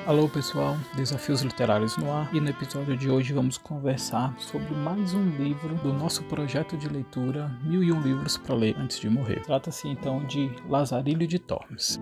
Alô pessoal, Desafios Literários no Ar, e no episódio de hoje vamos conversar sobre mais um livro do nosso projeto de leitura 1001 livros para ler antes de morrer. Trata-se então de Lazarilho de Tormes.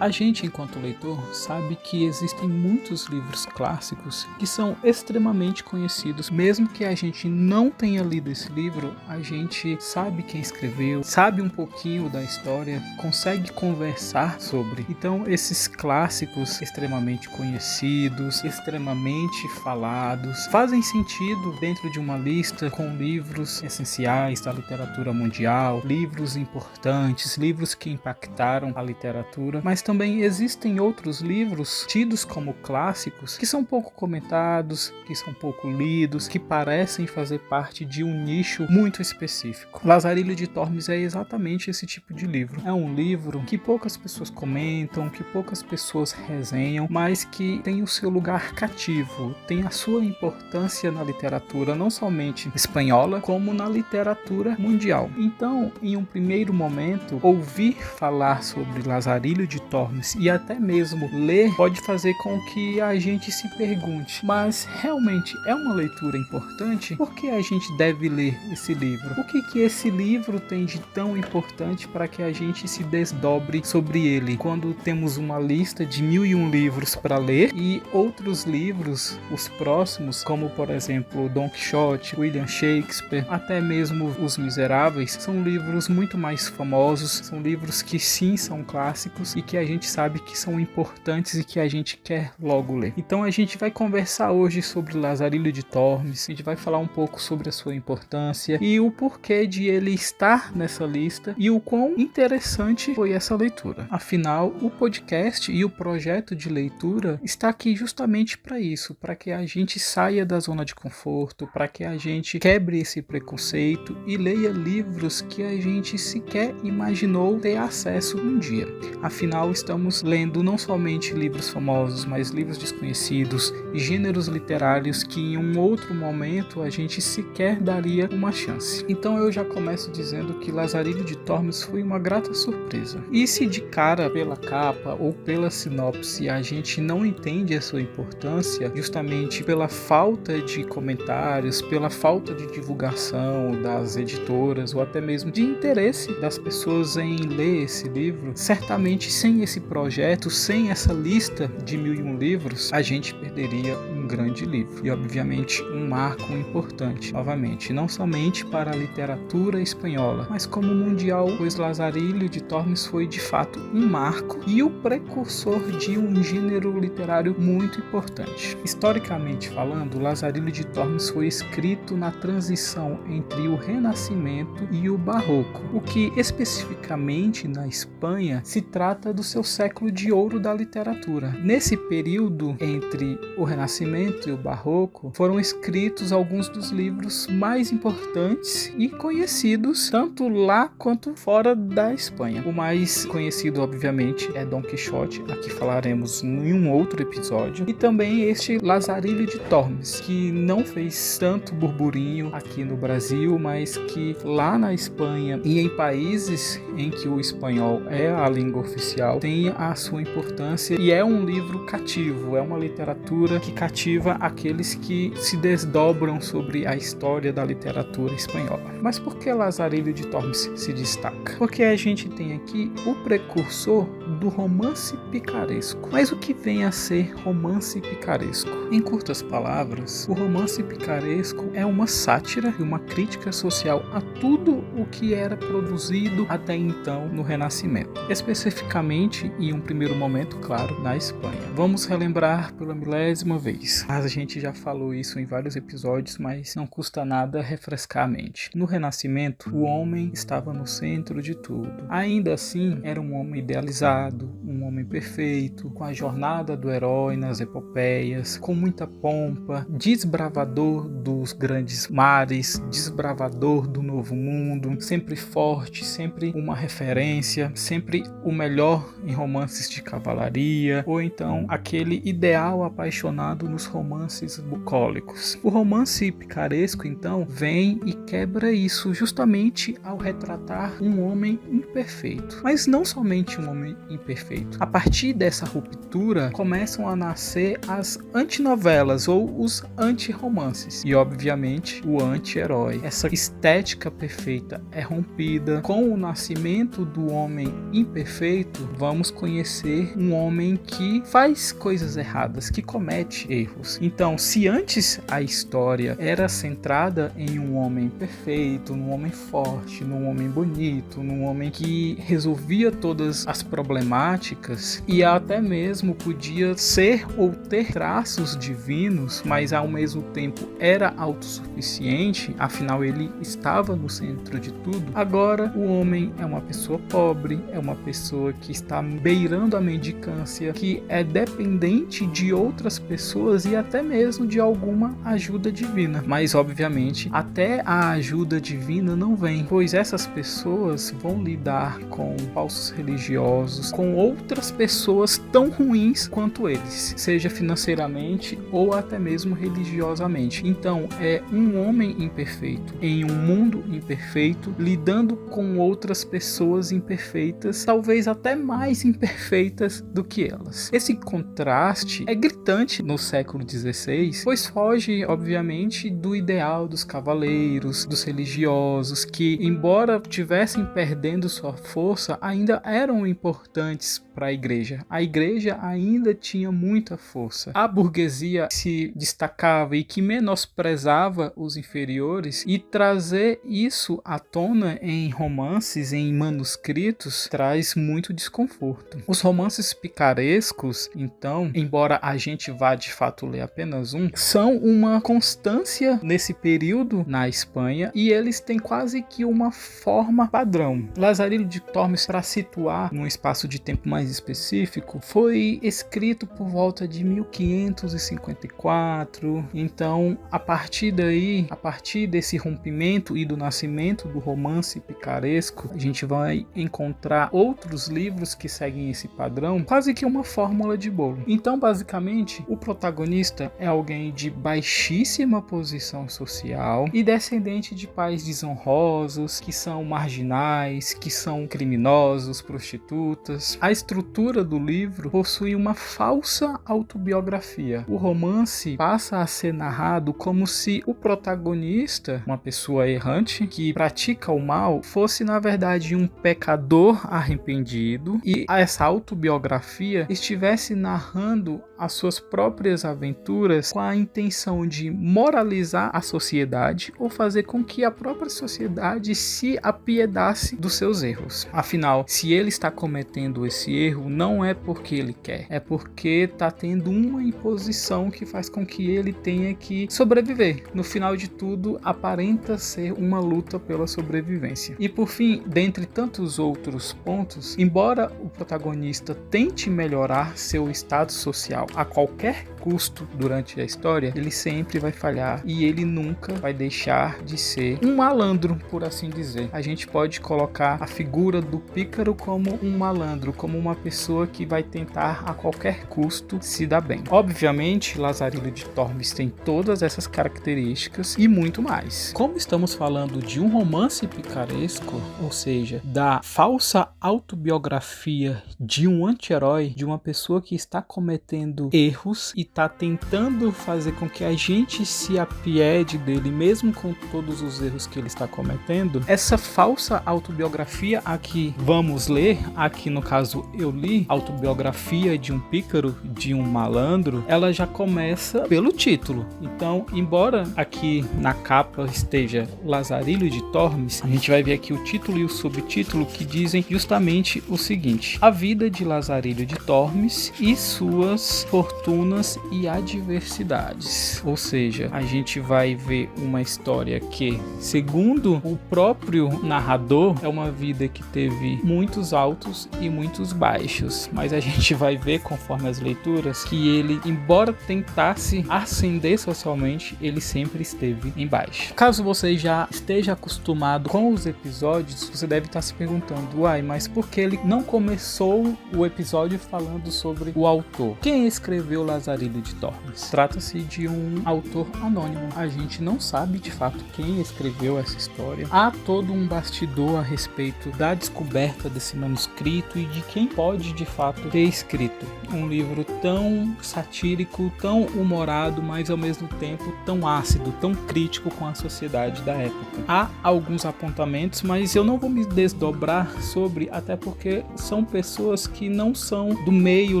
A gente, enquanto leitor, sabe que existem muitos livros clássicos que são extremamente conhecidos. Mesmo que a gente não tenha lido esse livro, a gente sabe quem escreveu, sabe um pouquinho da história, consegue conversar sobre. Então, esses clássicos extremamente conhecidos, extremamente falados, fazem sentido dentro de uma lista com livros essenciais da literatura mundial, livros importantes, livros que impactaram a literatura, mas também existem outros livros tidos como clássicos que são pouco comentados, que são pouco lidos, que parecem fazer parte de um nicho muito específico. Lazarilho de Tormes é exatamente esse tipo de livro. É um livro que poucas pessoas comentam, que poucas pessoas resenham, mas que tem o seu lugar cativo, tem a sua importância na literatura, não somente espanhola, como na literatura mundial. Então, em um primeiro momento, ouvir falar sobre Lazarilho de Tormes e até mesmo ler pode fazer com que a gente se pergunte, mas realmente é uma leitura importante? Por que a gente deve ler esse livro? O que esse livro tem de tão importante para que a gente se desdobre sobre ele? Quando temos uma lista de 1001 livros para ler e outros livros, os próximos, como por exemplo Don Quixote, William Shakespeare, até mesmo Os Miseráveis, são livros muito mais famosos, são livros que sim são clássicos e que a gente sabe que são importantes e que a gente quer logo ler. Então a gente vai conversar hoje sobre Lazarilho de Tormes, a gente vai falar um pouco sobre a sua importância e o porquê de ele estar nessa lista e o quão interessante foi essa leitura. Afinal, o podcast e o projeto de leitura está aqui justamente para isso, para que a gente saia da zona de conforto, para que a gente quebre esse preconceito e leia livros que a gente sequer imaginou ter acesso um dia. Afinal, estamos lendo não somente livros famosos, mas livros desconhecidos, gêneros literários que em um outro momento a gente sequer daria uma chance. Então eu já começo dizendo que Lazarilho de Tormes foi uma grata surpresa. E se de cara pela capa ou pela sinopse a gente não entende a sua importância, justamente pela falta de comentários, pela falta de divulgação das editoras ou até mesmo de interesse das pessoas em ler esse livro, certamente sem esse projeto, sem essa lista de 1001 livros, a gente perderia um grande livro e obviamente um marco importante, novamente, não somente para a literatura espanhola, mas como mundial, pois Lazarilho de Tormes foi de fato um marco e o precursor de um gênero literário muito importante. Historicamente falando, Lazarilho de Tormes foi escrito na transição entre o Renascimento e o Barroco, o que especificamente na Espanha se trata do seu século de ouro da literatura. Nesse período entre o Renascimento e o Barroco, foram escritos alguns dos livros mais importantes e conhecidos tanto lá quanto fora da Espanha. O mais conhecido, obviamente, é Don Quixote, aqui falaremos em um outro episódio, e também este Lazarilho de Tormes, que não fez tanto burburinho aqui no Brasil, mas que lá na Espanha e em países em que o espanhol é a língua oficial, tem a sua importância e é um livro cativo, é uma literatura que cativa aqueles que se desdobram sobre a história da literatura espanhola. Mas por que Lazarilho de Tormes se destaca? Porque a gente tem aqui o precursor do romance picaresco. Mas o que vem a ser romance picaresco? Em curtas palavras, o romance picaresco é uma sátira e uma crítica social a tudo o que era produzido até então no Renascimento, especificamente em um primeiro momento, claro, na Espanha. Vamos relembrar pela milésima vez. A gente já falou isso em vários episódios, mas não custa nada refrescar a mente. No Renascimento, o homem estava no centro de tudo. Ainda assim, era um homem idealizado, um homem perfeito, com a jornada do herói nas epopeias, com muita pompa, desbravador dos grandes mares, desbravador do novo mundo, sempre forte, sempre uma referência, sempre o melhor em romances de cavalaria, ou então aquele ideal apaixonado nos romances bucólicos. O romance picaresco, então, vem e quebra isso justamente ao retratar um homem imperfeito. Mas não somente um homem imperfeito. A partir dessa ruptura, começam a nascer as antinovelas ou os anti-romances. E, obviamente, o anti-herói. Essa estética perfeita é rompida. Com o nascimento do homem imperfeito, vamos conhecer um homem que faz coisas erradas, que comete erros. Então, se antes a história era centrada em um homem perfeito, num homem forte, num homem bonito, num homem que resolvia todas as problemáticas e até mesmo podia ser ou ter traços divinos, mas ao mesmo tempo era autossuficiente, afinal ele estava no centro de tudo. Agora o homem é uma pessoa pobre, é uma pessoa que está beirando a mendicância, que é dependente de outras pessoas e até mesmo de alguma ajuda divina. Mas obviamente até a ajuda divina não vem, pois essas pessoas vão lidar com falsos religiosos, com outras pessoas tão ruins quanto eles, seja financeiramente ou até mesmo religiosamente. Então é um homem imperfeito em um mundo imperfeito, lidando com outras pessoas imperfeitas, talvez até mais imperfeitas do que elas. Esse contraste é gritante no século XVI, pois foge, obviamente, do ideal dos cavaleiros, dos religiosos, que, embora tivessem perdendo sua força, ainda eram importantes para a igreja. A igreja ainda tinha muita força. A burguesia se destacava e que menosprezava os inferiores, e trazer isso à tona em romances, em manuscritos, traz muito desconforto. Os romances picarescos, então, embora a gente vá de fato ler apenas um, são uma constância nesse período na Espanha, e eles têm quase que uma forma padrão. Lazarillo de Tormes, para situar num espaço de tempo mais específico, foi escrito por volta de 1554. Então, a partir daí, a partir desse rompimento e do nascimento do romance picaresco, a gente vai encontrar outros livros que seguem esse padrão, quase que uma fórmula de bolo. Então, basicamente, o protagonista é alguém de baixíssima posição social e descendente de pais desonrosos, que são marginais, que são criminosos, prostitutas. A estrutura do livro possui uma falsa autobiografia. O romance passa a ser narrado como se o protagonista, uma pessoa errante que pratica o mal, fosse na verdade um pecador arrependido, e essa autobiografia estivesse narrando as suas próprias aventuras com a intenção de moralizar a sociedade ou fazer com que a própria sociedade se apiedasse dos seus erros. Afinal, se ele está cometendo esse erro, não é porque ele quer, é porque está tendo uma imposição que faz com que ele tenha que sobreviver. No final de tudo, aparenta ser uma luta pela sobrevivência. E por fim, dentre tantos outros pontos, embora o protagonista tente melhorar seu estado social a qualquer custo durante a história, ele sempre vai falhar e ele nunca vai deixar de ser um malandro, por assim dizer. A gente pode colocar a figura do pícaro como um malandro, como uma pessoa que vai tentar a qualquer custo se dar bem. Obviamente, Lazarillo de Tormes tem todas essas características e muito mais. Como estamos falando de um romance picaresco, ou seja, da falsa autobiografia de um anti-herói, de uma pessoa que está cometendo erros e está tentando fazer com que a gente se apiede dele, mesmo com todos os erros que ele está cometendo, essa falsa autobiografia aqui vamos ler, aqui no caso eu li, autobiografia de um pícaro, de um malandro, ela já começa pelo título. Então, embora aqui na capa esteja Lazarillo de Tormes, a gente vai ver aqui o título e o subtítulo que dizem justamente o seguinte: a vida de Lazarillo de Tormes e suas fortunas e adversidades. Ou seja, a gente vai ver uma história que, segundo o próprio narrador, é uma vida que teve muitos altos e muitos baixos, mas a gente vai ver, conforme as leituras, que ele, embora tentasse ascender socialmente, ele sempre esteve embaixo. Caso você já esteja acostumado com os episódios, você deve estar se perguntando, uai, mas por que ele não começou começou o episódio falando sobre o autor. Quem escreveu Lazarilho de Tormes? Trata-se de um autor anônimo. A gente não sabe de fato quem escreveu essa história. Há todo um bastidor a respeito da descoberta desse manuscrito e de quem pode de fato ter escrito um livro tão satírico, tão humorado, mas ao mesmo tempo tão ácido, tão crítico com a sociedade da época. Há alguns apontamentos, mas eu não vou me desdobrar sobre, até porque são pessoas que não são do meio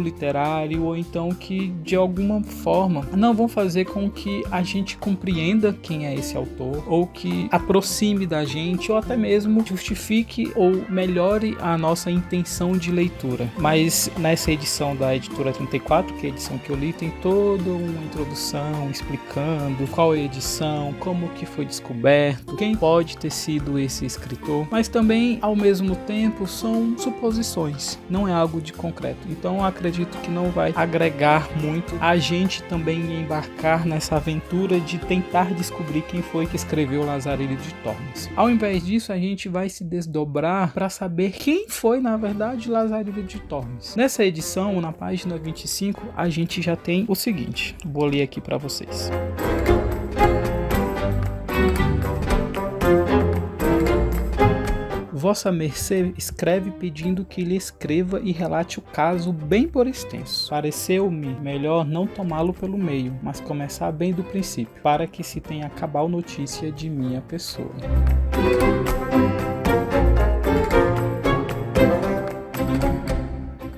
literário ou então que de alguma forma não vão fazer com que a gente compreenda quem é esse autor, ou que aproxime da gente, ou até mesmo justifique ou melhore a nossa intenção de leitura. Mas nessa edição da Editora 34, que é a edição que eu li, tem toda uma introdução explicando qual é a edição, como que foi descoberto, quem pode ter sido esse escritor, mas também ao mesmo tempo são suposições, não é algo de concreto. Então acredito que não vai agregar muito a gente também embarcar nessa aventura de tentar descobrir quem foi que escreveu Lazarilho de Tormes. Ao invés disso, a gente vai se desdobrar para saber quem foi na verdade Lazarilho de Tormes. Nessa edição, na página 25, a gente já tem o seguinte, vou ler aqui para vocês. Vossa Mercê escreve pedindo que lhe escreva e relate o caso bem por extenso. Pareceu-me melhor não tomá-lo pelo meio, mas começar bem do princípio, para que se tenha cabal notícia de minha pessoa.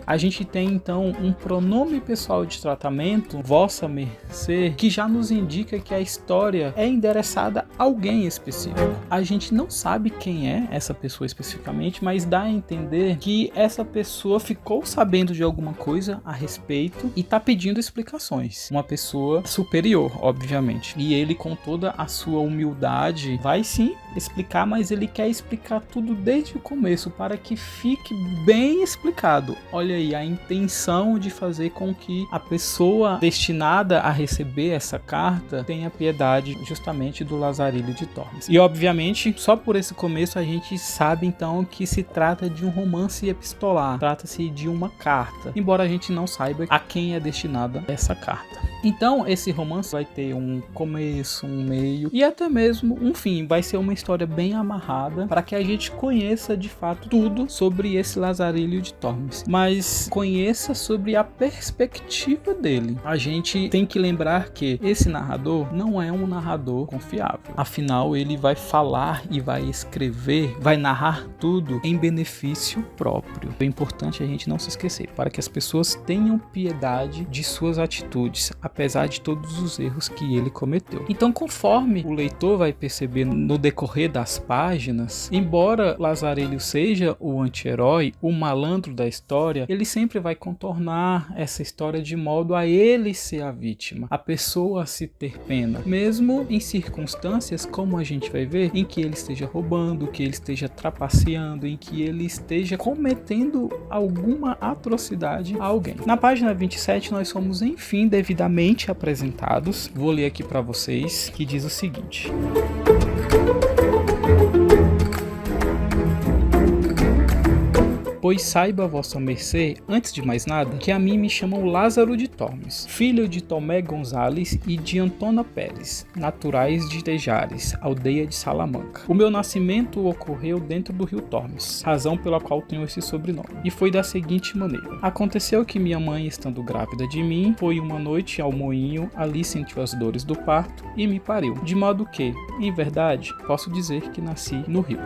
A gente tem então um pronome pessoal de tratamento, Vossa Mercê, que já nos indica que a história é endereçada a alguém específico. A gente não sabe quem é essa pessoa especificamente, mas dá a entender que essa pessoa ficou sabendo de alguma coisa a respeito e está pedindo explicações. Uma pessoa superior, obviamente. E ele, com toda a sua humildade, vai sim explicar, mas ele quer explicar tudo desde o começo para que fique bem explicado. Olha aí a intenção de fazer com que a pessoa destinada a receber essa carta tenha piedade justamente do Lazarilho de Tormes. E obviamente, só por esse começo a gente sabe então que se trata de um romance epistolar, trata-se de uma carta, embora a gente não saiba a quem é destinada essa carta. Então esse romance vai ter um começo, um meio e até mesmo um fim. Vai ser uma história bem amarrada para que a gente conheça de fato tudo sobre esse Lazarilho de Tormes, mas conheça sobre a perspectiva dele. A gente tem que lembrar que esse narrador não é um narrador confiável. Afinal, ele vai falar e vai escrever, vai narrar tudo em benefício próprio. É importante a gente não se esquecer, para que as pessoas tenham piedade de suas atitudes, apesar de todos os erros que ele cometeu. Então, conforme o leitor vai perceber no decorrer das páginas, embora Lazarilho seja o anti-herói, o malandro da história, ele sempre vai contornar essa história de modo a ele ser a vítima, a pessoa a se ter pena, mesmo em circunstâncias, como a gente vai ver, em que ele esteja roubando, que ele esteja trapaceando, em que ele esteja cometendo alguma atrocidade a alguém. Na página 27 nós somos enfim devidamente apresentados. Vou ler aqui para vocês, que diz o seguinte: Pois saiba vossa mercê, antes de mais nada, que a mim me chamam Lázaro de Tormes, filho de Tomé Gonzales e de Antona Pérez, naturais de Tejares, aldeia de Salamanca. O meu nascimento ocorreu dentro do rio Tormes, razão pela qual tenho esse sobrenome, e foi da seguinte maneira. Aconteceu que minha mãe, estando grávida de mim, foi uma noite ao moinho, ali sentiu as dores do parto e me pariu, de modo que, em verdade, posso dizer que nasci no rio.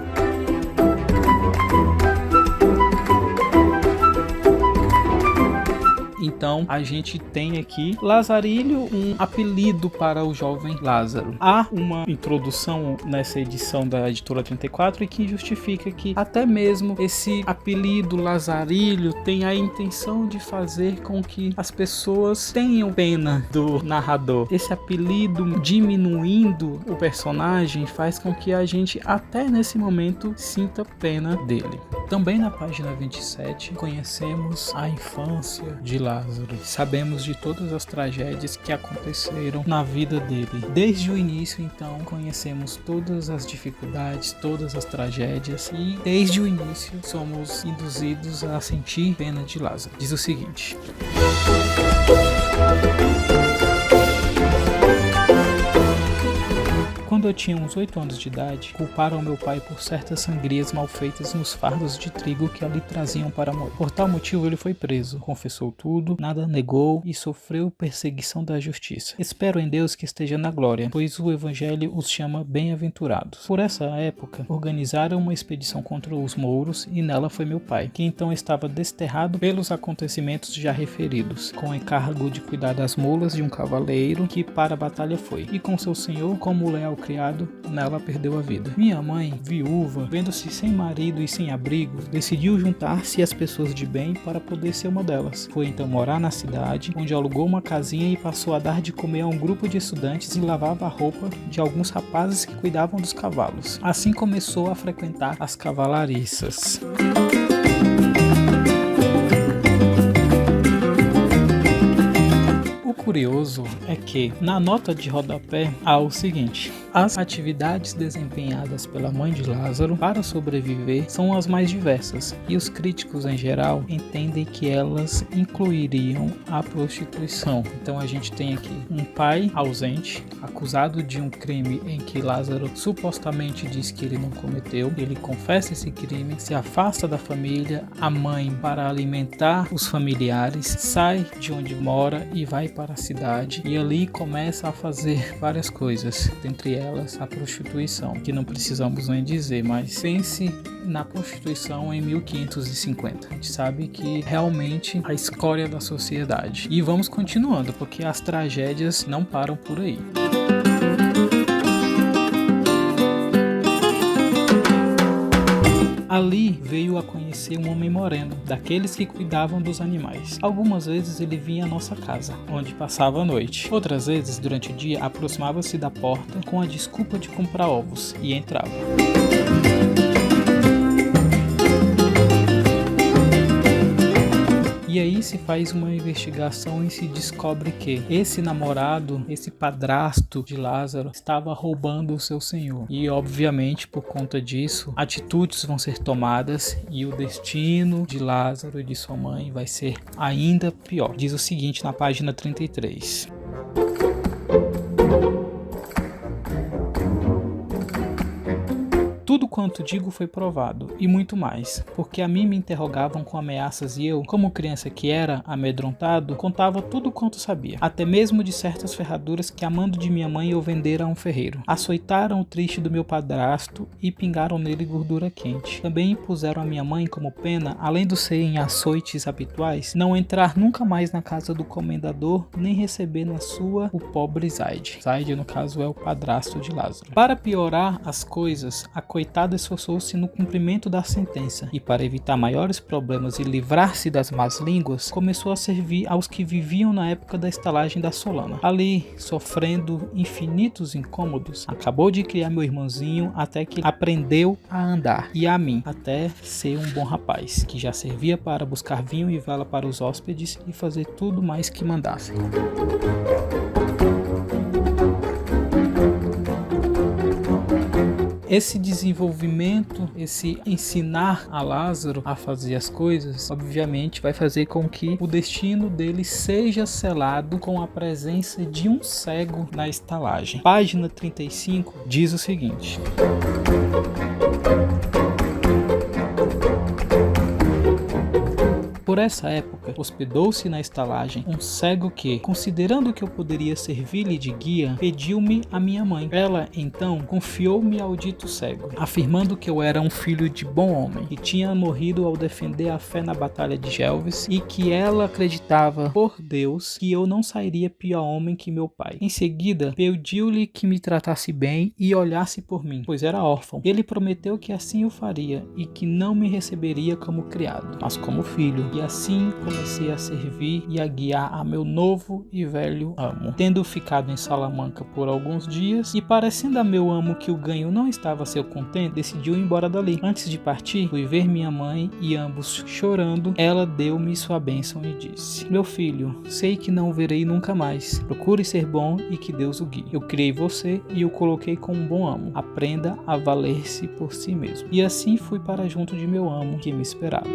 Então a gente tem aqui Lazarilho, um apelido para o jovem Lázaro. Há uma introdução nessa edição da Editora 34 e que justifica que até mesmo esse apelido Lazarilho tem a intenção de fazer com que as pessoas tenham pena do narrador. Esse apelido diminuindo o personagem faz com que a gente até nesse momento sinta pena dele. Também na página 27, conhecemos a infância de Lázaro. Sabemos de todas as tragédias que aconteceram na vida dele. Desde o início, então, conhecemos todas as dificuldades, todas as tragédias e desde o início somos induzidos a sentir pena de Lázaro. Diz o seguinte: quando eu tinha uns 8 anos de idade, culparam meu pai por certas sangrias mal feitas nos fardos de trigo que ali traziam para moer. Por tal motivo ele foi preso, confessou tudo, nada negou e sofreu perseguição da justiça. Espero em Deus que esteja na glória, pois o evangelho os chama bem-aventurados. Por essa época, organizaram uma expedição contra os mouros e nela foi meu pai, que então estava desterrado pelos acontecimentos já referidos, com encargo de cuidar das mulas de um cavaleiro que para a batalha foi, e com seu senhor como leal criado, nela perdeu a vida. Minha mãe, viúva, vendo-se sem marido e sem abrigo, decidiu juntar-se às pessoas de bem para poder ser uma delas. Foi então morar na cidade, onde alugou uma casinha e passou a dar de comer a um grupo de estudantes e lavava a roupa de alguns rapazes que cuidavam dos cavalos. Assim começou a frequentar as cavalariças. Curioso é que na nota de rodapé há o seguinte: as atividades desempenhadas pela mãe de Lázaro para sobreviver são as mais diversas e os críticos em geral entendem que elas incluiriam a prostituição. Então a gente tem aqui um pai ausente, acusado de um crime em que Lázaro supostamente diz que ele não cometeu, ele confessa esse crime, se afasta da família, a mãe para alimentar os familiares, sai de onde mora e vai para a cidade e ali começa a fazer várias coisas, dentre elas a prostituição, que não precisamos nem dizer, mas pense na prostituição em 1550. A gente sabe que realmente a escória da sociedade. E vamos continuando, porque as tragédias não param por aí. Ali veio a conhecer um homem moreno, daqueles que cuidavam dos animais. Algumas vezes ele vinha à nossa casa, onde passava a noite. Outras vezes, durante o dia, aproximava-se da porta com a desculpa de comprar ovos e entrava. E aí se faz uma investigação e se descobre que esse namorado, esse padrasto de Lázaro, estava roubando o seu senhor. E obviamente por conta disso, atitudes vão ser tomadas e o destino de Lázaro e de sua mãe vai ser ainda pior. Diz o seguinte na página 33. Tudo quanto digo foi provado, e muito mais, porque a mim me interrogavam com ameaças e eu, como criança que era, amedrontado, contava tudo quanto sabia, até mesmo de certas ferraduras que, amando de minha mãe, eu vendera a um ferreiro. Açoitaram o triste do meu padrasto e pingaram nele gordura quente. Também impuseram a minha mãe como pena, além dos serem açoites habituais, não entrar nunca mais na casa do comendador, nem receber na sua o pobre Zaide. Zaide, no caso, é o padrasto de Lázaro. Para piorar as coisas, a coitada esforçou-se no cumprimento da sentença e, para evitar maiores problemas e livrar-se das más línguas, começou a servir aos que viviam na época da estalagem da Solana. Ali, sofrendo infinitos incômodos, acabou de criar meu irmãozinho até que aprendeu a andar, e a mim, até ser um bom rapaz, que já servia para buscar vinho e vela para os hóspedes e fazer tudo mais que mandassem. Esse desenvolvimento, esse ensinar a Lázaro a fazer as coisas, obviamente vai fazer com que o destino dele seja selado com a presença de um cego na estalagem. Página 35 diz o seguinte: por essa época, hospedou-se na estalagem um cego que, considerando que eu poderia servir-lhe de guia, pediu-me a minha mãe. Ela, então, confiou-me ao dito cego, afirmando que eu era um filho de bom homem, que tinha morrido ao defender a fé na batalha de Gelves, e que ela acreditava, por Deus, que eu não sairia pior homem que meu pai. Em seguida, pediu-lhe que me tratasse bem e olhasse por mim, pois era órfão. Ele prometeu que assim eu faria, e que não me receberia como criado, mas como filho, e assim comecei a servir e a guiar a meu novo e velho amo. Tendo ficado em Salamanca por alguns dias e parecendo a meu amo que o ganho não estava a seu contente, decidiu ir embora dali. Antes de partir, fui ver minha mãe e ambos chorando, ela deu-me sua bênção e disse: meu filho, sei que não o verei nunca mais. Procure ser bom e que Deus o guie. Eu criei você e o coloquei como um bom amo. Aprenda a valer-se por si mesmo. E assim fui para junto de meu amo que me esperava.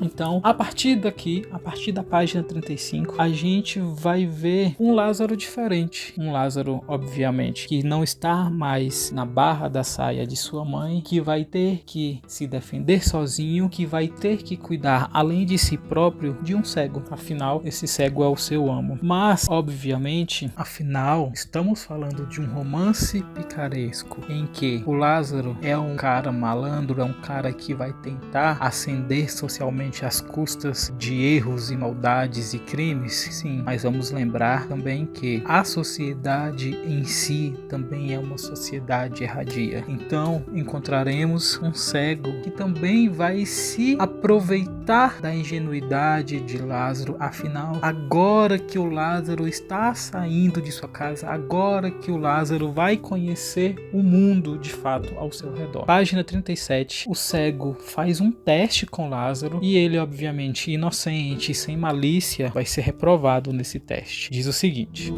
Então, a partir daqui, a partir da página 35, a gente vai ver um Lázaro diferente. Um Lázaro, obviamente, que não está mais na barra da saia de sua mãe, que vai ter que se defender sozinho, que vai ter que cuidar, além de si próprio, de um cego. Afinal, esse cego é o seu amo. Mas, obviamente, afinal, estamos falando de um romance picaresco, em que o Lázaro é um cara malandro, é um cara que vai tentar ascender socialmente às custas de erros e maldades e crimes. Sim, mas vamos lembrar também que a sociedade em si também é uma sociedade erradia. Então encontraremos um cego que também vai se aproveitar da ingenuidade de Lázaro. Afinal, agora que o Lázaro está saindo de sua casa, agora que o Lázaro vai conhecer o mundo de fato ao seu redor. Página 37, o cego faz um teste com Lázaro e ele, obviamente inocente e sem malícia, vai ser reprovado nesse teste. Diz o seguinte: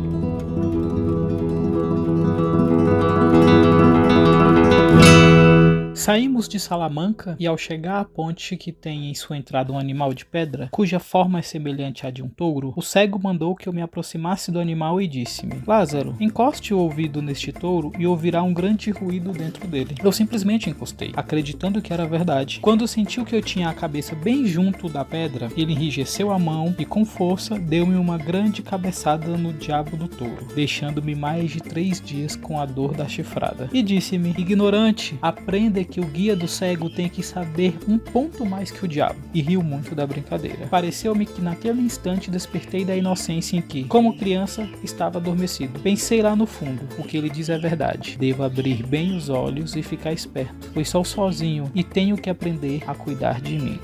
saímos de Salamanca e ao chegar à ponte que tem em sua entrada um animal de pedra, cuja forma é semelhante à de um touro, o cego mandou que eu me aproximasse do animal e disse-me: Lázaro, encoste o ouvido neste touro e ouvirá um grande ruído dentro dele. Eu simplesmente encostei, acreditando que era verdade. Quando sentiu que eu tinha a cabeça bem junto da pedra, ele enrijeceu a mão e com força deu-me uma grande cabeçada no diabo do touro, deixando-me mais de 3 dias com a dor da chifrada. E disse-me: ignorante, aprenda que o guia do cego tem que saber um ponto mais que o diabo. E riu muito da brincadeira. Pareceu-me que naquele instante despertei da inocência em que, como criança, estava adormecido. Pensei lá no fundo: o que ele diz é verdade. Devo abrir bem os olhos e ficar esperto, pois sou sozinho e tenho que aprender a cuidar de mim.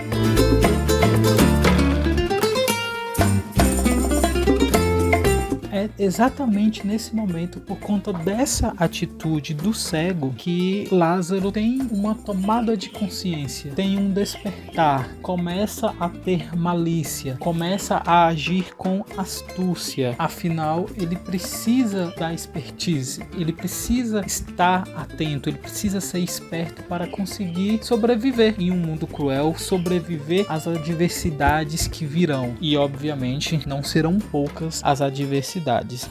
É exatamente nesse momento, por conta dessa atitude do cego, que Lázaro tem uma tomada de consciência, tem um despertar, começa a ter malícia, começa a agir com astúcia. Afinal, ele precisa da expertise, ele precisa estar atento, ele precisa ser esperto para conseguir sobreviver em um mundo cruel, sobreviver às adversidades que virão. E obviamente não serão poucas as adversidades.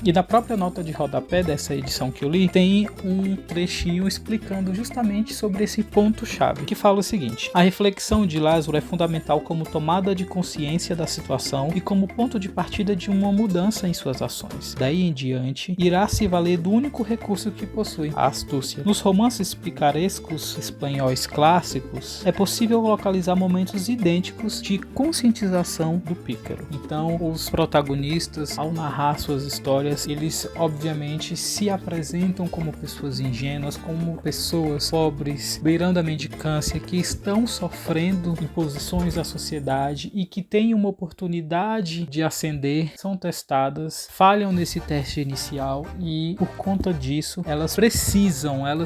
E na própria nota de rodapé dessa edição que eu li, tem um trechinho explicando justamente sobre esse ponto-chave, que fala o seguinte: a reflexão de Lázaro é fundamental como tomada de consciência da situação e como ponto de partida de uma mudança em suas ações. Daí em diante, irá se valer do único recurso que possui, a astúcia. Nos romances picarescos espanhóis clássicos, é possível localizar momentos idênticos de conscientização do pícaro. Então, os protagonistas, ao narrar suas histórias, eles obviamente se apresentam como pessoas ingênuas, como pessoas pobres, beirando a mendicância, que estão sofrendo imposições da sociedade e que têm uma oportunidade de ascender, são testadas, falham nesse teste inicial e por conta disso elas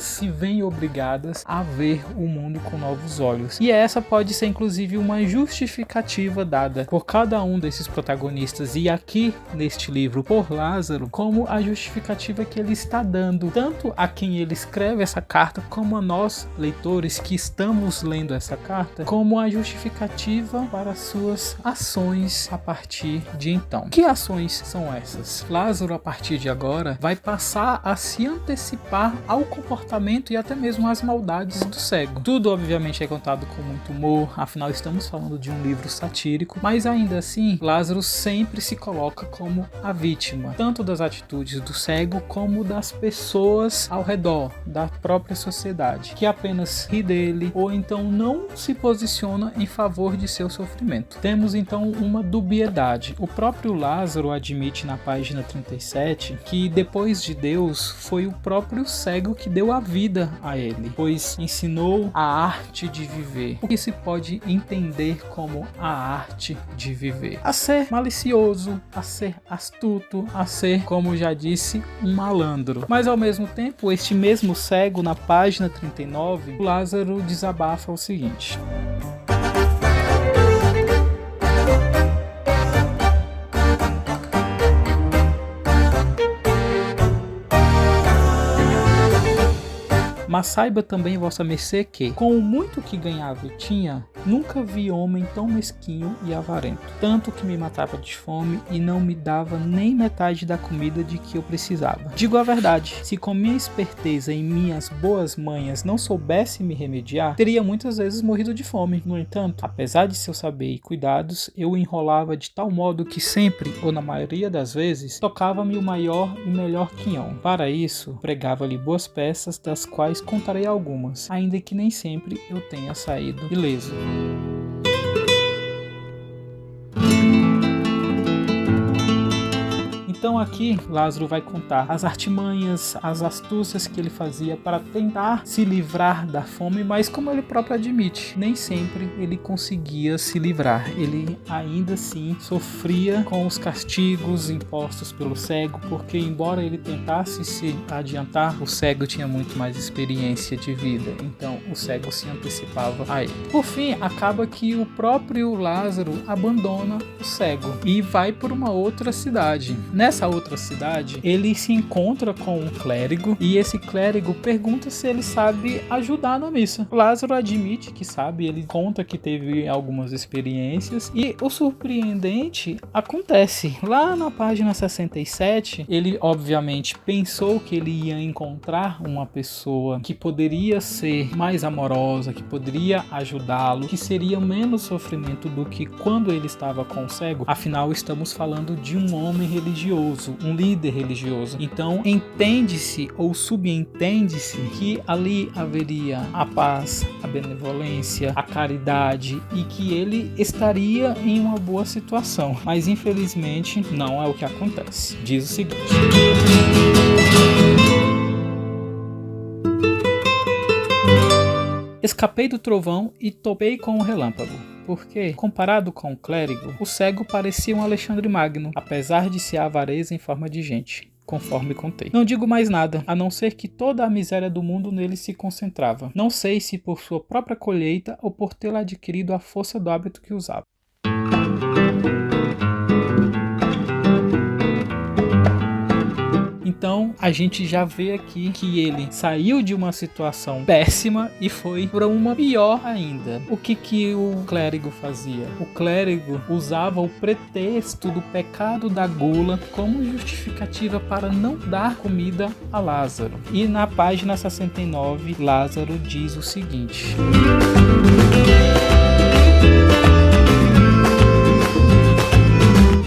se veem obrigadas a ver o mundo com novos olhos. E essa pode ser inclusive uma justificativa dada por cada um desses protagonistas, e aqui neste livro por Lázaro, como a justificativa que ele está dando tanto a quem ele escreve essa carta, como a nós, leitores que estamos lendo essa carta, como a justificativa para suas ações a partir de então. Que ações são essas? Lázaro, a partir de agora, vai passar a se antecipar ao comportamento e até mesmo às maldades do cego. Tudo, obviamente, é contado com muito humor, afinal estamos falando de um livro satírico, mas ainda assim, Lázaro sempre se coloca como a vítima. vítima, tanto das atitudes do cego como das pessoas ao redor, da própria sociedade, que apenas ri dele ou então não se posiciona em favor de seu sofrimento. Temos então uma dubiedade. O próprio Lázaro admite na página 37 que depois de Deus foi o próprio cego que deu a vida a ele, pois ensinou a arte de viver, o que se pode entender como a arte de viver, a ser malicioso, a ser astuto, a ser, como já disse, um malandro. Mas ao mesmo tempo, este mesmo cego, na página 39, o Lázaro desabafa o seguinte: mas saiba também vossa mercê que, com o muito que ganhava e tinha, nunca vi homem tão mesquinho e avarento, tanto que me matava de fome e não me dava nem metade da comida de que eu precisava. Digo a verdade, se com minha esperteza e minhas boas manhas não soubesse me remediar, teria muitas vezes morrido de fome. No entanto, apesar de seu saber e cuidados, eu o enrolava de tal modo que sempre, ou na maioria das vezes, tocava-me o maior e melhor quinhão. Para isso, pregava-lhe boas peças, das quais contarei algumas, ainda que nem sempre eu tenha saído ileso. Então aqui Lázaro vai contar as artimanhas, as astúcias que ele fazia para tentar se livrar da fome, mas como ele próprio admite, nem sempre ele conseguia se livrar. Ele ainda assim sofria com os castigos impostos pelo cego, porque embora ele tentasse se adiantar, o cego tinha muito mais experiência de vida, então o cego se antecipava a ele. Por fim, acaba que o próprio Lázaro abandona o cego e vai por uma outra cidade. Nessa outra cidade, ele se encontra com um clérigo e esse clérigo pergunta se ele sabe ajudar na missa. Lázaro admite que sabe, ele conta que teve algumas experiências e o surpreendente acontece. Lá na página 67, ele obviamente pensou que ele ia encontrar uma pessoa que poderia ser mais amorosa, que poderia ajudá-lo, que seria menos sofrimento do que quando ele estava com o cego. Afinal, estamos falando de um homem religioso, um líder religioso. Então entende-se ou subentende-se que ali haveria a paz, a benevolência, a caridade e que ele estaria em uma boa situação. Mas infelizmente não é o que acontece. Diz o seguinte: escapei do trovão e topei com o relâmpago. Porque, comparado com o clérigo, o cego parecia um Alexandre Magno, apesar de ser avareza em forma de gente, conforme contei. Não digo mais nada, a não ser que toda a miséria do mundo nele se concentrava. Não sei se por sua própria colheita ou por tê-la adquirido à força do hábito que usava. Então a gente já vê aqui que ele saiu de uma situação péssima e foi para uma pior ainda. O que o clérigo fazia? O clérigo usava o pretexto do pecado da gula como justificativa para não dar comida a Lázaro. E na página 69, Lázaro diz o seguinte: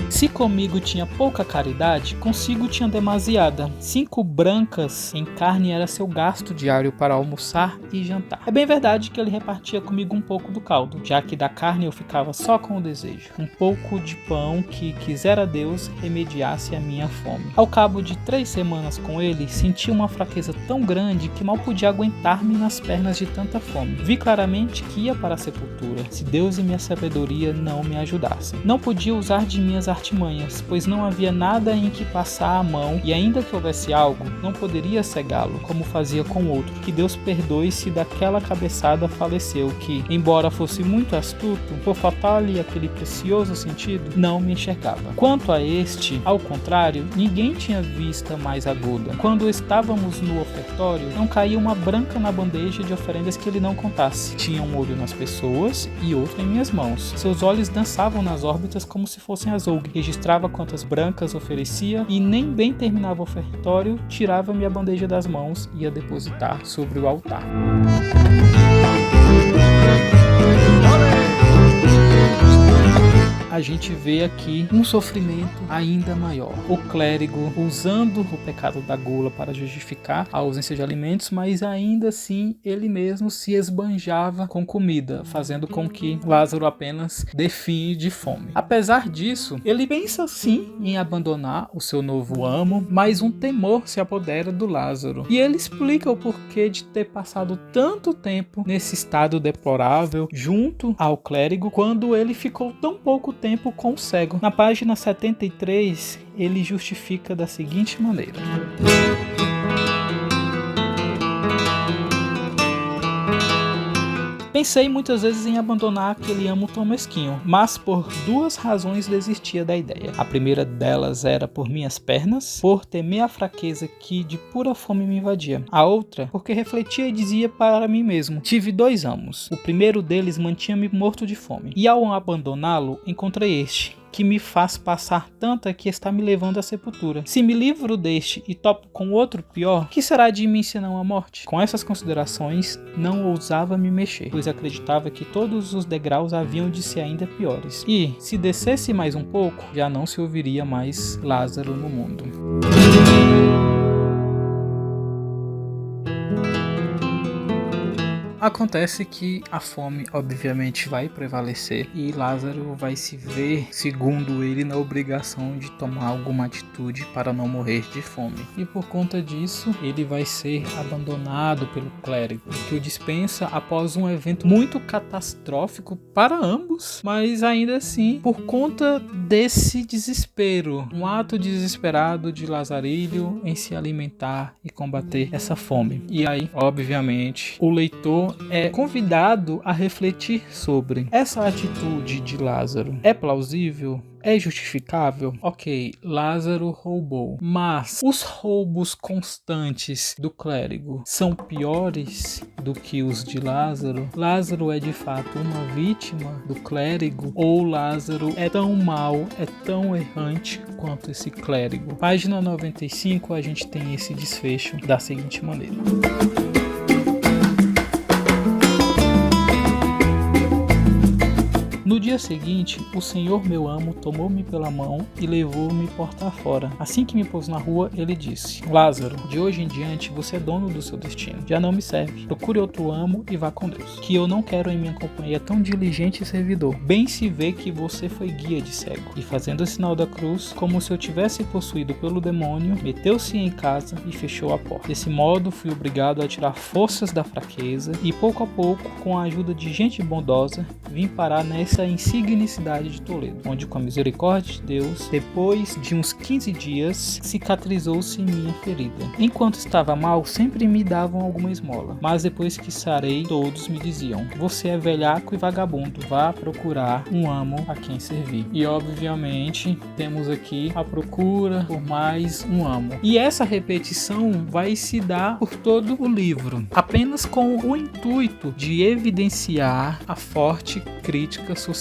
se comigo tinha pouca caridade, consigo tinha demasiada. 5 brancas em carne era seu gasto diário para almoçar e jantar. É bem verdade que ele repartia comigo um pouco do caldo, já que da carne eu ficava só com o desejo. Um pouco de pão que quisera Deus remediasse a minha fome. Ao cabo de 3 semanas com ele, senti uma fraqueza tão grande que mal podia aguentar-me nas pernas de tanta fome. Vi claramente que ia para a sepultura, se Deus e minha sabedoria não me ajudassem. Não podia usar de minhas artimanhas, pois não havia nada em que passar a mão, e ainda que houvesse algo, não poderia cegá-lo, como fazia com o outro. Que Deus perdoe se daquela cabeçada faleceu, que, embora fosse muito astuto, por faltar-lhe aquele precioso sentido, não me enxergava. Quanto a este, ao contrário, ninguém tinha vista mais aguda. Quando estávamos no ofertório, não caía uma branca na bandeja de oferendas que ele não contasse. Tinha um olho nas pessoas e outro em minhas mãos. Seus olhos dançavam nas órbitas como se fossem azougue. Registrava quantas brancas oferecia e nem bem terminava o ofertório, tirava-me a bandeja das mãos e ia depositar sobre o altar. a gente vê aqui um sofrimento ainda maior. O clérigo usando o pecado da gula para justificar a ausência de alimentos, mas ainda assim ele mesmo se esbanjava com comida, fazendo com que Lázaro apenas definhe de fome. Apesar disso, ele pensa sim em abandonar o seu novo amo, mas um temor se apodera do Lázaro. E ele explica o porquê de ter passado tanto tempo nesse estado deplorável junto ao clérigo, quando ele ficou tão pouco tempo com o cego. Na página 73, ele justifica da seguinte maneira: pensei muitas vezes em abandonar aquele amo tão mesquinho, mas por duas razões desistia da ideia. A primeira delas era por minhas pernas, por temer a fraqueza que de pura fome me invadia. A outra, porque refletia e dizia para mim mesmo: tive 2 amos. O primeiro deles mantinha-me morto de fome, e ao abandoná-lo, encontrei este, que me faz passar tanta que está me levando à sepultura. Se me livro deste e topo com outro pior, que será de mim senão a morte? Com essas considerações, não ousava me mexer, pois acreditava que todos os degraus haviam de ser ainda piores. E, se descesse mais um pouco, já não se ouviria mais Lázaro no mundo. Acontece que a fome obviamente vai prevalecer e Lázaro vai se ver, segundo ele, na obrigação de tomar alguma atitude para não morrer de fome. E por conta disso, ele vai ser abandonado pelo clérigo, que o dispensa após um evento muito catastrófico para ambos, mas ainda assim, por conta desse desespero, um ato desesperado de Lazarilho em se alimentar e combater essa fome. E aí, obviamente, o leitor é convidado a refletir sobre essa atitude de Lázaro. É plausível? É justificável? Ok, Lázaro roubou, mas os roubos constantes do clérigo são piores do que os de Lázaro? Lázaro é de fato uma vítima do clérigo? Ou Lázaro é tão mau, é tão errante quanto esse clérigo? Página 95, a gente tem esse desfecho da seguinte maneira: no dia seguinte, o senhor meu amo tomou-me pela mão e levou-me porta fora. Assim que me pôs na rua, ele disse: Lázaro, de hoje em diante você é dono do seu destino. Já não me serve. Procure outro amo e vá com Deus, que eu não quero em minha companhia tão diligente e servidor. Bem se vê que você foi guia de cego. E fazendo o sinal da cruz, como se eu tivesse possuído pelo demônio, meteu-se em casa e fechou a porta. Desse modo, fui obrigado a tirar forças da fraqueza e pouco a pouco, com a ajuda de gente bondosa, vim parar nessa insigne cidade de Toledo, onde com a misericórdia de Deus, depois de uns 15 dias, cicatrizou-se minha ferida. Enquanto estava mal, sempre me davam alguma esmola, mas depois que sarei, todos me diziam: você é velhaco e vagabundo, vá procurar um amo a quem servir. E obviamente temos aqui a procura por mais um amo. E essa repetição vai se dar por todo o livro, apenas com o intuito de evidenciar a forte crítica social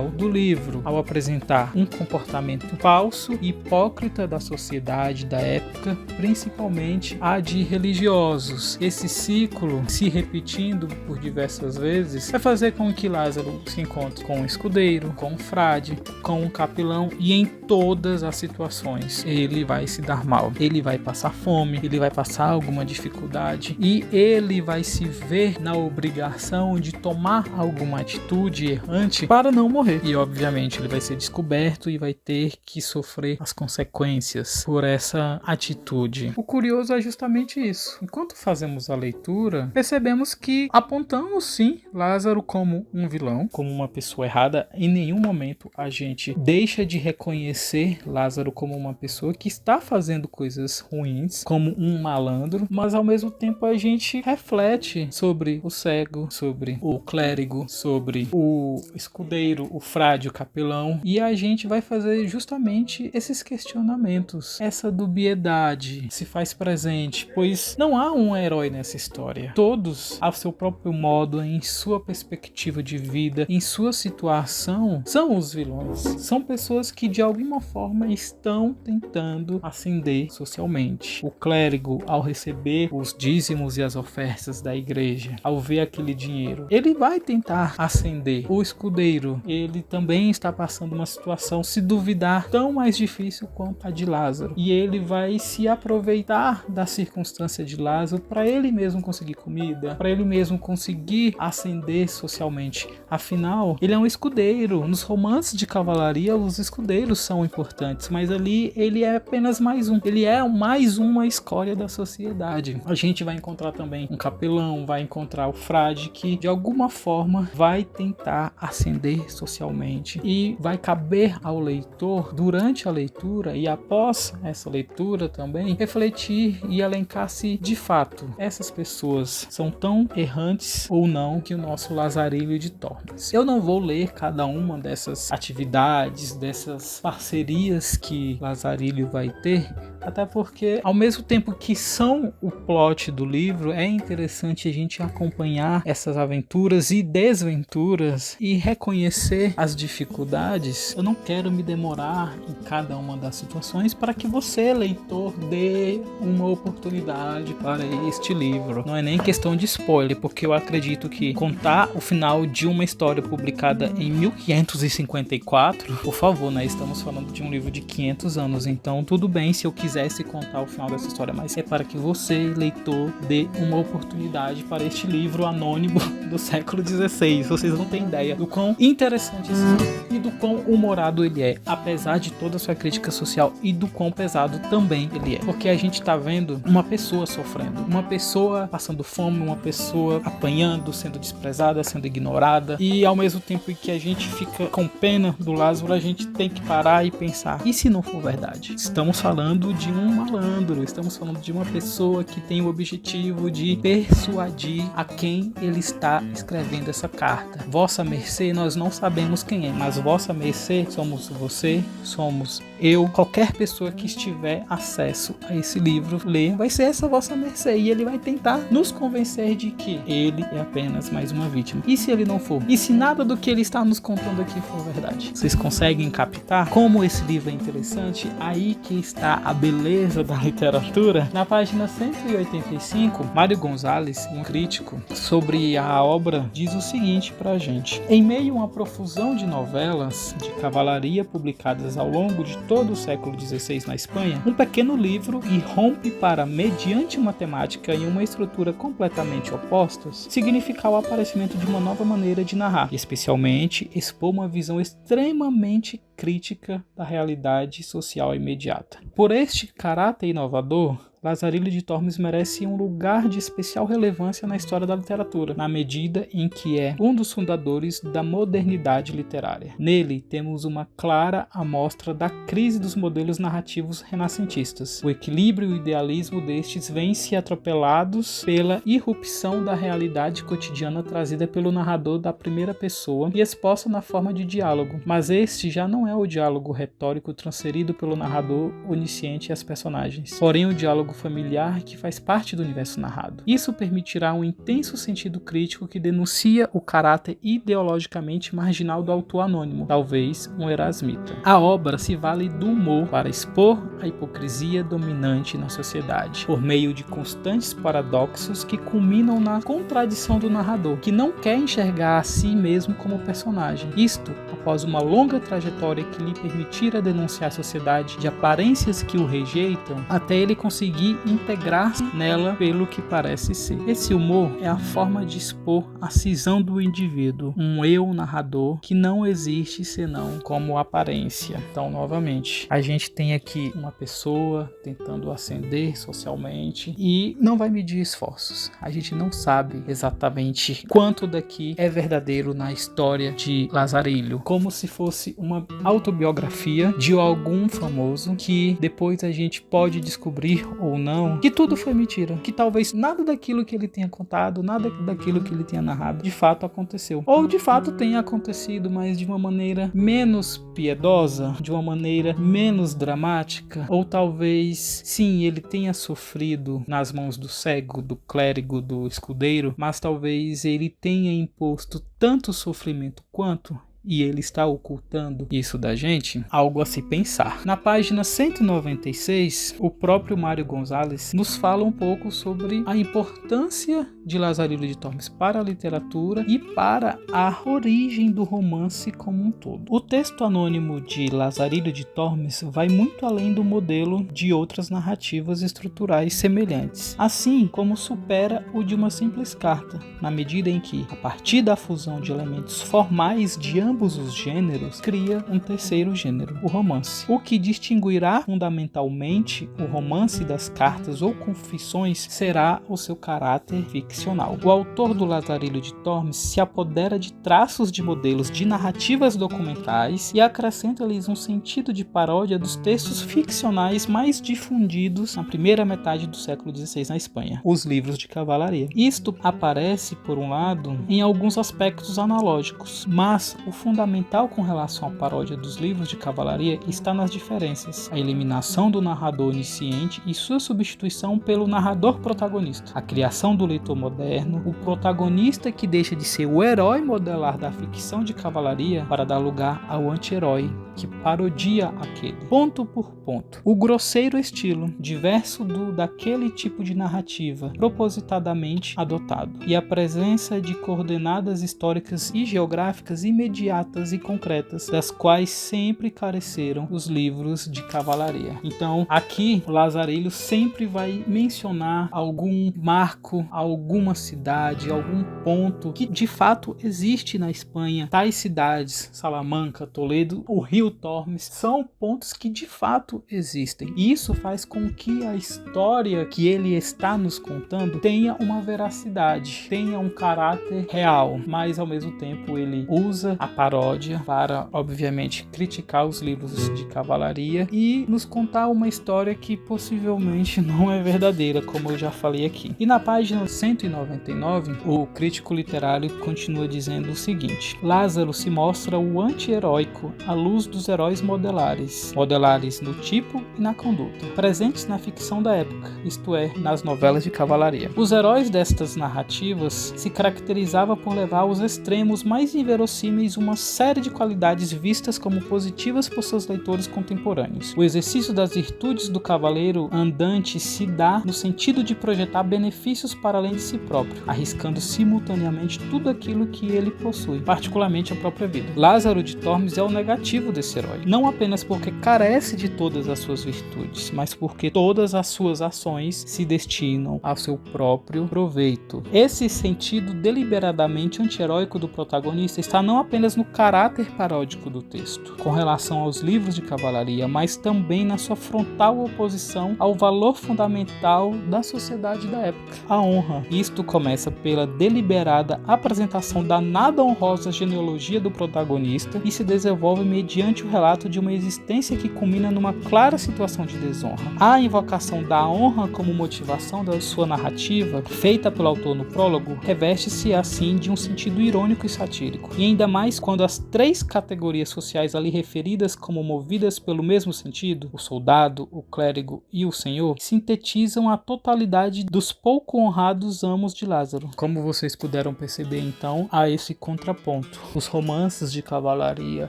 do livro, ao apresentar um comportamento falso e hipócrita da sociedade da época, principalmente a de religiosos. Esse ciclo, se repetindo por diversas vezes, vai fazer com que Lázaro se encontre com um escudeiro, com um frade, com um capelão, e em todas as situações ele vai se dar mal, ele vai passar fome, ele vai passar alguma dificuldade e ele vai se ver na obrigação de tomar alguma atitude errante para não morrer. E obviamente ele vai ser descoberto e vai ter que sofrer as consequências por essa atitude. O curioso é justamente isso. Enquanto fazemos a leitura, percebemos que apontamos sim Lázaro como um vilão, como uma pessoa errada. Em nenhum momento a gente deixa de reconhecer Lázaro como uma pessoa que está fazendo coisas ruins, como um malandro, mas ao mesmo tempo a gente reflete sobre o cego, sobre o clérigo, sobre o escudeiro, o frade, o capelão, e a gente vai fazer justamente esses questionamentos. Essa dubiedade se faz presente, pois não há um herói nessa história. Todos, ao seu próprio modo, em sua perspectiva de vida, em sua situação, são os vilões. São pessoas que de alguma forma estão tentando ascender socialmente. O clérigo, ao receber os dízimos e as ofertas da igreja, ao ver aquele dinheiro, ele vai tentar ascender. o escudeiro, ele também está passando uma situação, se duvidar, tão mais difícil quanto a de Lázaro. E ele vai se aproveitar da circunstância de Lázaro para ele mesmo conseguir comida, para ele mesmo conseguir ascender socialmente. Afinal, ele é um escudeiro. Nos romances de cavalaria, os escudeiros são importantes, mas ali ele é apenas mais um. Ele é mais uma escória da sociedade. A gente vai encontrar também um capelão, vai encontrar o frade que de alguma forma vai tentar ascender socialmente, e vai caber ao leitor, durante a leitura e após essa leitura também, refletir e elencar se de fato essas pessoas são tão errantes ou não que o nosso Lazarilho de Tormes. Eu não vou ler cada uma dessas atividades, dessas parcerias que Lazarilho vai ter, até porque ao mesmo tempo que são o plot do livro, é interessante a gente acompanhar essas aventuras e desventuras e reconhecer as dificuldades. Eu não quero me demorar em cada uma das situações para que você, leitor, dê uma oportunidade para este livro. Não é nem questão de spoiler, porque eu acredito que contar o final de uma história publicada em 1554, por favor, né? Estamos falando de um livro de 500 anos, então tudo bem se eu quisesse contar o final dessa história, mas é para que você, leitor, dê uma oportunidade para este livro anônimo do século XVI. Vocês não têm ideia do quão interessante esse livro e do quão humorado ele é, apesar de toda a sua crítica social, e do quão pesado também ele é, porque a gente tá vendo uma pessoa sofrendo, uma pessoa passando fome, uma pessoa apanhando, sendo desprezada, sendo ignorada, e ao mesmo tempo que a gente fica com pena do Lázaro, a gente tem que parar e pensar, e se não for verdade? Estamos falando de um malandro, estamos falando de uma pessoa que tem o objetivo de persuadir a quem ele está escrevendo essa carta. Vossa mercê, nós não sabemos quem é, mas vossa mercê somos você, somos eu, qualquer pessoa que tiver acesso a esse livro, ler, vai ser essa vossa mercê, e ele vai tentar nos convencer de que ele é apenas mais uma vítima. E se ele não for? E se nada do que ele está nos contando aqui for verdade? Vocês conseguem captar como esse livro é interessante? Aí que está a beleza da literatura. Na página 185, Mário Gonzalez, um crítico sobre a obra, diz o seguinte pra gente: em meio a uma profusão de novelas de cavalaria publicadas ao longo de todo o século XVI na Espanha, um pequeno livro irrompe para, mediante uma temática e uma estrutura completamente opostas, significar o aparecimento de uma nova maneira de narrar, e especialmente expor uma visão extremamente crítica da realidade social imediata. Por este caráter inovador, Lazarilho de Tormes merece um lugar de especial relevância na história da literatura, na medida em que é um dos fundadores da modernidade literária. Nele, temos uma clara amostra da crise dos modelos narrativos renascentistas. O equilíbrio e o idealismo destes vêm-se atropelados pela irrupção da realidade cotidiana trazida pelo narrador da primeira pessoa e exposta na forma de diálogo. Mas este já não é o diálogo retórico transferido pelo narrador onisciente às personagens, porém o diálogo familiar que faz parte do universo narrado. Isso permitirá um intenso sentido crítico que denuncia o caráter ideologicamente marginal do autor anônimo, talvez um erasmita. A obra se vale do humor para expor a hipocrisia dominante na sociedade, por meio de constantes paradoxos que culminam na contradição do narrador, que não quer enxergar a si mesmo como personagem. Isto após uma longa trajetória que lhe permitira denunciar a sociedade de aparências que o rejeitam, até ele conseguir integrar-se nela pelo que parece ser. Esse humor é a forma de expor a cisão do indivíduo, um eu narrador que não existe senão como aparência. Então, novamente, a gente tem aqui uma pessoa tentando ascender socialmente e não vai medir esforços. A gente não sabe exatamente quanto daqui é verdadeiro na história de Lazarilho, como se fosse uma autobiografia de algum famoso que depois a gente pode descobrir ou não que tudo foi mentira, que talvez nada daquilo que ele tenha contado, nada daquilo que ele tenha narrado de fato aconteceu, ou de fato tenha acontecido, mas de uma maneira menos piedosa, de uma maneira menos dramática, ou talvez sim, ele tenha sofrido nas mãos do cego, do clérigo, do escudeiro, mas talvez ele tenha imposto tanto sofrimento quanto, e ele está ocultando isso da gente? Algo a se pensar. Na página 196, o próprio Mário Gonzalez nos fala um pouco sobre a importância de Lazarillo de Tormes para a literatura e para a origem do romance como um todo. O texto anônimo de Lazarillo de Tormes vai muito além do modelo de outras narrativas estruturais semelhantes, assim como supera o de uma simples carta, na medida em que, a partir da fusão de elementos formais de ambos os gêneros, cria um terceiro gênero, o romance, o que distinguirá fundamentalmente o romance das cartas ou confissões será o seu caráter ficcional. O autor do Lazarillo de Tormes se apodera de traços de modelos de narrativas documentais e acrescenta-lhes um sentido de paródia dos textos ficcionais mais difundidos na primeira metade do século XVI na Espanha, os livros de cavalaria. Isto aparece, por um lado, em alguns aspectos analógicos, mas o fundamental com relação à paródia dos livros de cavalaria está nas diferenças: a eliminação do narrador onisciente e sua substituição pelo narrador protagonista, a criação do leitor moderno, o protagonista que deixa de ser o herói modelar da ficção de cavalaria para dar lugar ao anti-herói que parodia aquele, ponto por ponto. O grosseiro estilo, diverso daquele tipo de narrativa propositadamente adotado, e a presença de coordenadas históricas e geográficas imediatas e concretas, das quais sempre careceram os livros de cavalaria. Então, aqui, Lazarillo sempre vai mencionar algum marco, alguma cidade, algum ponto que de fato existe na Espanha. Tais cidades, Salamanca, Toledo, o Rio Tormes, são pontos que de fato existem. E isso faz com que a história que ele está nos contando tenha uma veracidade, tenha um caráter real, mas ao mesmo tempo ele usa a paródia para, obviamente, criticar os livros de cavalaria e nos contar uma história que possivelmente não é verdadeira, como eu já falei aqui. E na página 199, o crítico literário continua dizendo o seguinte: Lázaro se mostra o anti-heróico à luz dos heróis modelares no tipo e na conduta, presentes na ficção da época, isto é, nas novelas de cavalaria. Os heróis destas narrativas se caracterizavam por levar aos extremos mais inverossímeis uma série de qualidades vistas como positivas por seus leitores contemporâneos. O exercício das virtudes do cavaleiro andante se dá no sentido de projetar benefícios para além de si próprio, arriscando simultaneamente tudo aquilo que ele possui, particularmente a própria vida. Lázaro de Tormes é o negativo desse herói, não apenas porque carece de todas as suas virtudes, mas porque todas as suas ações se destinam ao seu próprio proveito. Esse sentido deliberadamente anti-heróico do protagonista está não apenas no caráter paródico do texto, com relação aos livros de cavalaria, mas também na sua frontal oposição ao valor fundamental da sociedade da época, a honra. Isto começa pela deliberada apresentação da nada honrosa genealogia do protagonista e se desenvolve mediante o relato de uma existência que culmina numa clara situação de desonra. A invocação da honra como motivação da sua narrativa, feita pelo autor no prólogo, reveste-se assim de um sentido irônico e satírico, e ainda mais quando as três categorias sociais ali referidas como movidas pelo mesmo sentido, o soldado, o clérigo e o senhor, sintetizam a totalidade dos pouco honrados amos de Lázaro. Como vocês puderam perceber então, há esse contraponto. Os romances de cavalaria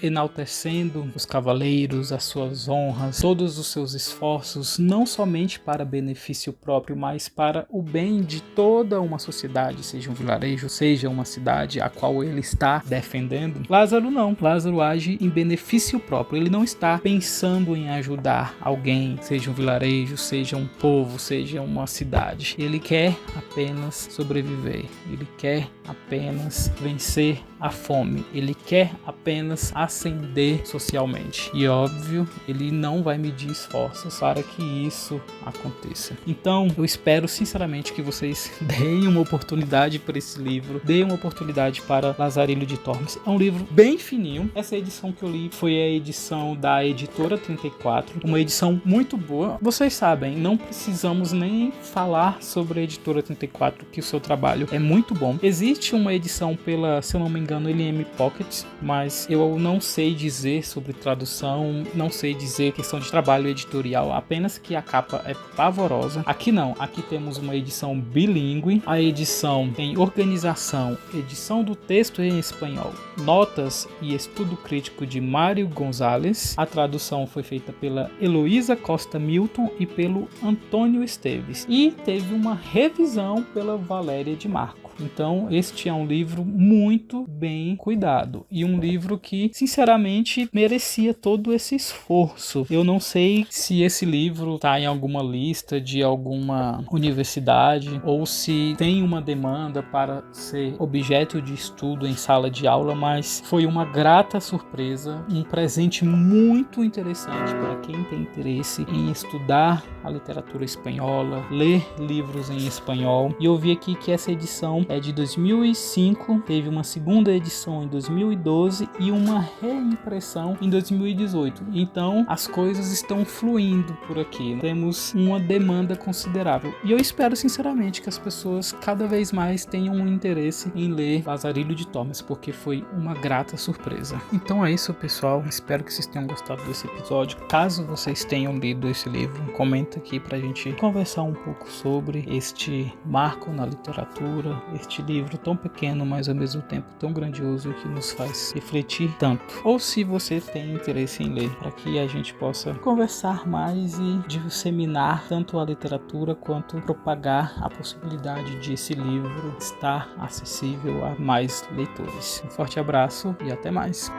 enaltecendo os cavaleiros, as suas honras, todos os seus esforços, não somente para benefício próprio, mas para o bem de toda uma sociedade, seja um vilarejo, seja uma cidade a qual ele está defendendo. Lázaro não. Lázaro age em benefício próprio. Ele não está pensando em ajudar alguém, seja um vilarejo, seja um povo, seja uma cidade. Ele quer apenas sobreviver. Ele quer apenas vencer a fome. Ele quer apenas ascender socialmente. E óbvio, ele não vai medir esforços para que isso aconteça. Então, eu espero sinceramente que vocês deem uma oportunidade para esse livro, deem uma oportunidade para Lazarillo de Tormes. É um livro bem fininho. Essa edição que eu li foi a edição da Editora 34, uma edição muito boa. Vocês sabem, não precisamos nem falar sobre a Editora 34, que o seu trabalho é muito bom. Existe uma edição pela, se eu não me engano, engano ele é M Pocket, mas eu não sei dizer sobre tradução, não sei dizer questão de trabalho editorial, apenas que a capa é pavorosa. Aqui não, aqui temos uma edição bilíngue, a edição tem organização, edição do texto em espanhol, notas e estudo crítico de Mário Gonzalez. A tradução foi feita pela Heloísa Costa Milton e pelo Antônio Esteves, e teve uma revisão pela Valéria de Marco. Então este é um livro muito bem cuidado e um livro que sinceramente merecia todo esse esforço. Eu não sei se esse livro está em alguma lista de alguma universidade ou se tem uma demanda para ser objeto de estudo em sala de aula, mas foi uma grata surpresa, um presente muito interessante para quem tem interesse em estudar a literatura espanhola, ler livros em espanhol. E eu vi aqui que essa edição é de 2005, teve uma segunda edição em 2012 e uma reimpressão em 2018. Então as coisas estão fluindo por aqui, temos uma demanda considerável e eu espero sinceramente que as pessoas cada vez mais tenham um interesse em ler Lazarilho de Tormes, porque foi uma grata surpresa. Então é isso, pessoal, espero que vocês tenham gostado desse episódio. Caso vocês tenham lido esse livro, comenta aqui pra gente conversar um pouco sobre este marco na literatura, este livro tão pequeno, mas ao mesmo tempo tão grandioso e que nos faz refletir tanto. Ou se você tem interesse em ler, para que a gente possa conversar mais e disseminar tanto a literatura quanto propagar a possibilidade de esse livro estar acessível a mais leitores. Um forte abraço e até mais!